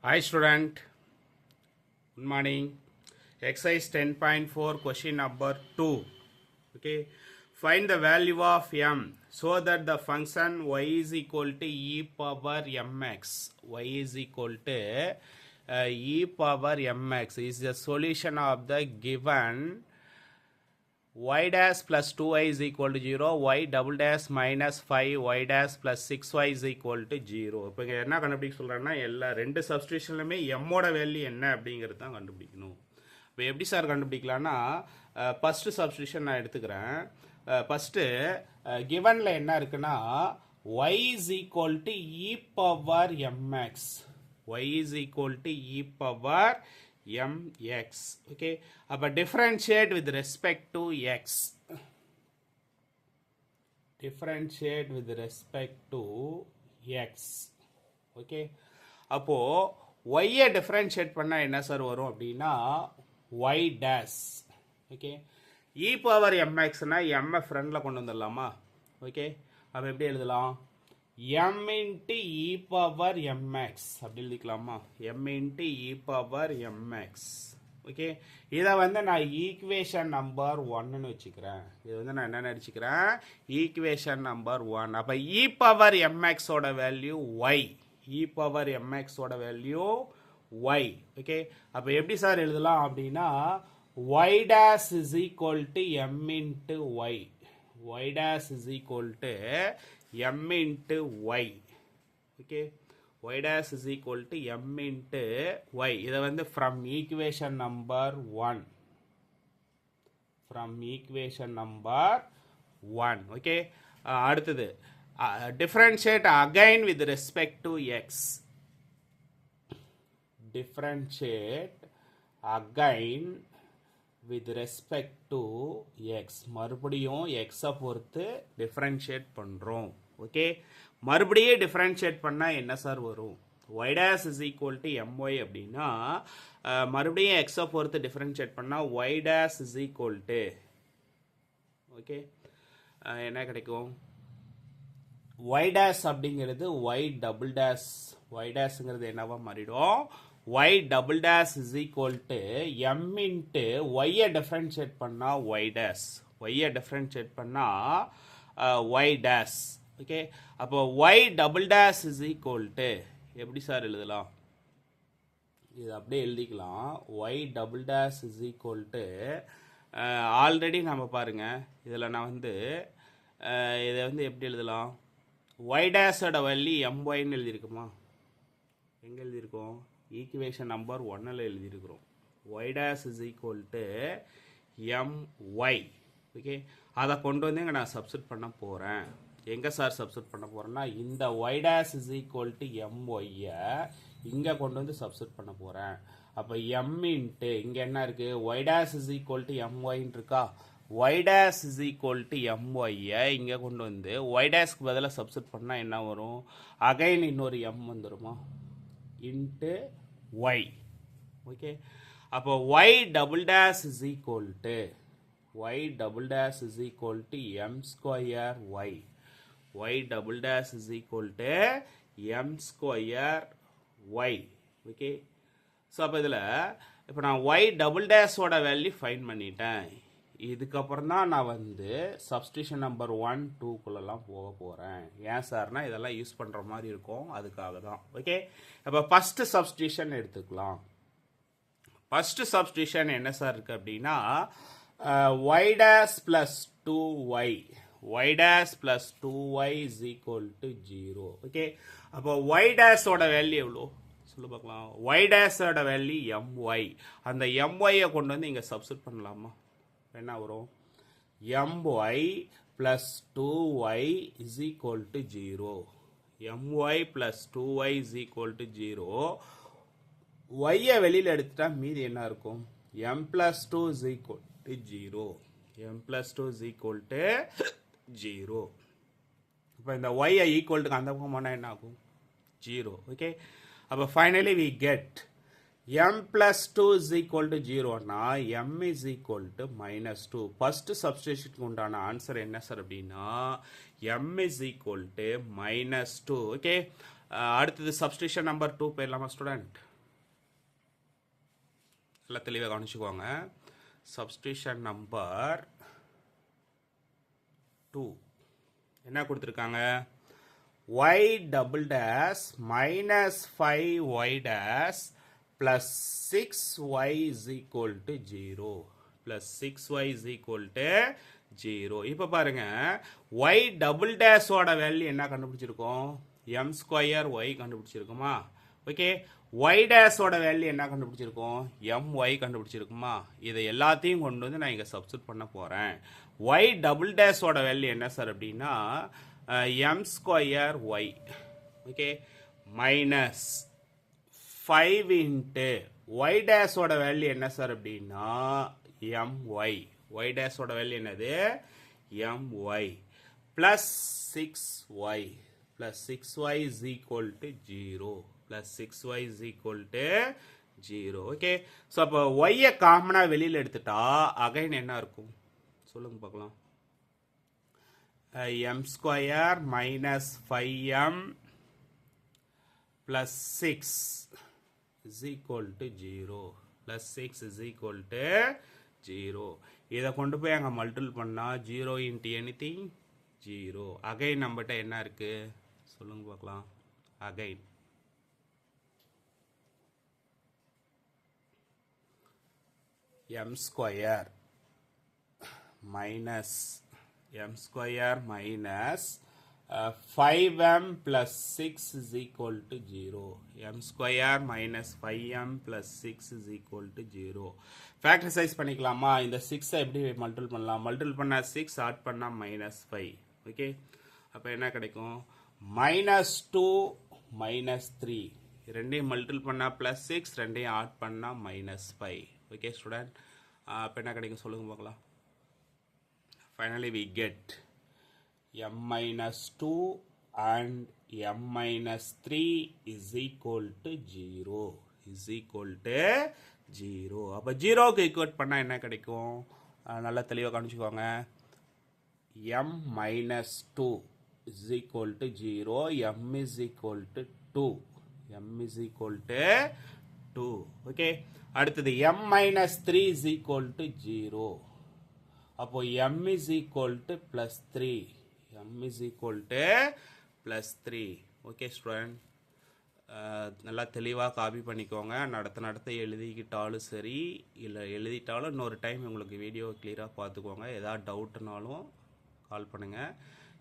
Hi student, good morning. Exercise 10.4 question number 2. Okay, find the value of m so that the function y is equal to e power mx. Y is equal to e power mx is the solution of the given y dash plus 2y is equal to 0, y double dash minus 5y dash plus 6y is equal to 0. இப்போ இங்கே என்ன கண்டுபிடிக்க சொல்கிறேன்னா எல்லா ரெண்டு சப்ஸ்டியூஷன்லையுமே எம்மோட value என்ன அப்படிங்கிறது தான் கண்டுபிடிக்கணும். இப்போ எப்படி சார் கண்டுபிடிக்கலான்னா ஃபஸ்ட்டு சப்ஸ்டியூஷன் நான் எடுத்துக்கிறேன். ஃபஸ்ட்டு கிவனில் என்ன இருக்குன்னா y is equal to e power mx. y is equal to e power mx. Okay, அப்ப differentiate with respect to x. Differentiate with respect to x. Okay, அப்போ y differentiate பண்ணா என்ன sir வரும் அப்படின்னா y dash. Okay, e power mx னா m ஃப்ரண்ட்ல கொண்டு வந்துடலாமா? ஓகே, அப்ப எப்படி எழுதலாம்? m into e power mx அப்படி எழுதிக்கலாமா? m into e power mx. Okay, இதை வந்து நான் ஈக்குவேஷன் நம்பர் 1ன்னு வச்சுக்கிறேன். இது வந்து நான் என்ன அடிச்சுக்கிறேன்? Equation number 1. அப்போ e power mx ஓட value y. e power mx ஓட வேல்யூ y. ஓகே, அப்போ எப்படி சார் எழுதலாம் அப்படின்னா y dash is equal to m into y. y dash is equal to m into y. Okay, y dash is equal to m into y. இதை வந்து from equation number 1. From equation number 1. Okay, அடுத்தது differentiate again with respect to x. Differentiate again with respect to x. மறுபடியும் x பொறுத்து differentiate பண்றோம். Okay, மறுபடியும் differentiate பண்ணா என்ன sir வரும்? y dash is equal to my அப்படின்னா மறுபடியும் x பொறுத்து differentiate பண்ணா y dash is equal to okay என்ன கிடைக்கும்? y dash அப்படிங்கிறது y double dash. y dashங்கிறது என்னவா மாறிடும்? y double dash is equal to m into y differentiate பண்ணா y dash. y differentiate பண்ணா y dash. ஓகே, அப்போ y double dash is equal to எப்படி sir எழுதலாம்? இது அப்படியே எழுதிக்கலாம். y double dash is equal to already நம்ம பாருங்க இதில் நான் வந்து இதை வந்து எப்படி எழுதலாம்? y dashோட வேல்யூ myன்னு எழுதியிருக்குமா? எங்கே எழுதியிருக்கோம்? ஈக்குவேஷன் நம்பர் 1ல் எழுதியிருக்கிறோம். y dash is equal to my. Okay, அதை கொண்டு வந்து இங்கே நான் சப்ஸ்டிட் பண்ண போகிறேன். எங்கே சார் சப்ஸ்டிட் பண்ண போகிறேன்னா இந்த y dash is equal to my இங்கே கொண்டு வந்து சப்ஸ்டிட் பண்ண போகிறேன். அப்போ m இன்ட்டு இங்கே என்ன இருக்குது? y dash is equal to myன்னு இருக்கா? y dash is equal to my இங்கே கொண்டு வந்து y dashக்கு பதிலாக சப்ஸ்டிட் பண்ணால் என்ன வரும்? அகைன் இன்னொரு m வந்துருமா? Into y. ஓகே, அப்போ y double dash is equal to y double dash is equal to m square y. y double dash is equal to m square y. Okay, so அப்போ இதில் இப்போ நான் y double dash ஓட value find பண்ணிட்டேன். இதுக்கப்புறம் தான் நான் வந்து சப்ஸ்டியூஷன் நம்பர் 1 2குள்ளெல்லாம் போக போகிறேன். ஏன் சார்னா இதெல்லாம் யூஸ் பண்ணுற மாதிரி இருக்கும், அதுக்காக தான். ஓகே, அப்போ ஃபஸ்ட்டு சப்ஸ்டியூஷன் எடுத்துக்கலாம். ஃபஸ்ட்டு சப்ஸ்டியூஷன் என்ன சார் இருக்குது அப்படின்னா y dash plus 2y. y dash plus 2y is equal to 0. Okay, அப்போ y dash ஓட வேல்யூ எவ்வளோ சொல்லு பார்க்கலாம்? y dash ஓட வேல்யூ my. அந்த my கொண்டு வந்து இங்கே சப்ஸ்டிட் பண்ணலாமா? என்ன வரும்? my plus 2y is equal to 0. my plus 2y is equal to 0. y வெளியில் எடுத்துட்டா மீதி என்ன இருக்கும்? m plus 2 is equal to 0. m plus 2 is equal to 0. இப்போ இந்த y ஈக்குவல் டு அந்த பக்கம் போனால் என்ன ஆகும்? 0. ஓகே, அப்போ finally we get m plus 2 is equal to 0னா m is equal to minus 2. First சப்ஸ்டியூஷனுக்கு உண்டான ஆன்சர் என்ன சார் அப்படின்னா m is equal to minus 2. Okay, அடுத்தது சப்ஸ்டியூஷன் நம்பர் 2 போயிடலாமா ஸ்டூடெண்ட்? நல்லா தெளிவாக கவனிச்சுக்கோங்க. சப்ஸ்டியூஷன் நம்பர் 2 என்ன கொடுத்துருக்காங்க? y double dash minus 5y dash plus 6y is equal to 0 plus 6y is equal to 0. இப்போ பாருங்க, y double dash ஓட வேல்யூ என்ன கண்டுபிடிச்சிருக்கோம்? m square y கண்டுபிடிச்சிருக்குமா? ஓகே, y dash ஓட வேல்யூ என்ன கண்டுபிடிச்சிருக்கோம்? my கண்டுபிடிச்சிருக்குமா? இதை எல்லாத்தையும் கொண்டு வந்து நான் இங்கே சப்ஸ்டிட் பண்ண போகிறேன். y double dash ஓட வேல்யூ என்ன சார் அப்படின்னா m square y, okay, minus 5 into y dash ஓட வேல்யூ என்ன சார் அப்படின்னா my, y dash ஓட வேல்யூ என்னது? my plus 6y plus 6y is equal to 0 plus 6y is equal to 0. Okay, so அப்போ y காமனாக வெளியில் எடுத்துட்டா அகைன் என்ன இருக்கும் சொல்லுங்க பார்க்கலாம். m square minus 5m plus 6 is equal to 0 plus 6 is equal to 0. இதை கொண்டு போய் அங்கே மல்டிபிள் பண்ணால் 0 into anything 0. அகைன் நம்மகிட்ட என்ன இருக்கு சொல்லுங்க பார்க்கலாம். Again m square minus 5m plus 6 is equal to 0. m square minus 5m plus 6 is equal to 0. Factorise பண்ணிக்கலாமா? இந்த 6 எப்படி மல்டிபிள் பண்ணலாம்? மல்டிபிள் பண்ணா 6, ஆட் பண்ணா -5. ஓகே, அப்போ என்ன கிடைக்கும்? -2 -3 ரெண்டையும் மல்டிபிள் பண்ணா +6, ரெண்டையும் ஆட் பண்ணா -5. ஓகே ஸ்டூடெண்ட், அப்போ என்ன கிடைக்கும் சொல்லுங்க பார்க்கலாம். Finally we get m minus 2 and m minus 3 is equal to 0 is equal to 0. அப்போ 0க்கு ஈக்குவேட் பண்ணால் என்ன கிடைக்கும்? நல்லா தெளிவாக கவனிச்சுக்கோங்க. m minus 2 is equal to 0, m is equal to 2, m is equal to 2. Okay, அடுத்தது m minus 3 is equal to 0. அப்போ m is equal to plus 3, m is equal to plus 3. Okay student, நல்லா தெளிவாக copy பண்ணிக்கோங்க. நடத்த எழுதிக்கிட்டாலும் சரி, இல்லை எழுதிட்டாலும் இன்னொரு time உங்களுக்கு வீடியோ கிளியராக பார்த்துக்கோங்க. ஏதாவது டவுட்னாலும் கால் பண்ணுங்கள்.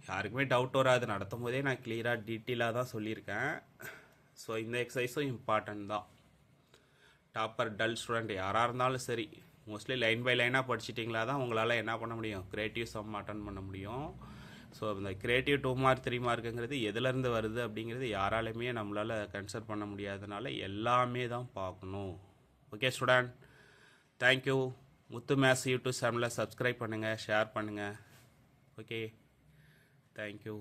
யாருக்குமே டவுட் வராது, நடத்தும் போதே நான் கிளியராக டீட்டெயிலாக தான் சொல்லியிருக்கேன். ஸோ இந்த எக்ஸசைஸும் இம்பார்ட்டன்ட் தான். டாப்பர் டல் ஸ்டூடெண்ட் யாராக இருந்தாலும் சரி, மோஸ்ட்லி லைன் பை லைனாக படிச்சிட்டிங்களா தான் உங்களால் என்ன பண்ண முடியும்? கிரியேட்டிவ் சம் அட்டன் பண்ண முடியும். ஸோ இந்த கிரியேட்டிவ் 2 மார்க் 3 மார்க்குங்கிறது எதுலேருந்து வருது அப்படிங்கிறது யாராலுமே நம்மளால் கன்சிடர் பண்ண முடியாதனால எல்லாமே தான் பார்க்கணும். Okay student, thank you. Muthu maths YouTube சேனலை சப்ஸ்கிரைப் பண்ணுங்கள், ஷேர் பண்ணுங்கள். Okay, thank you.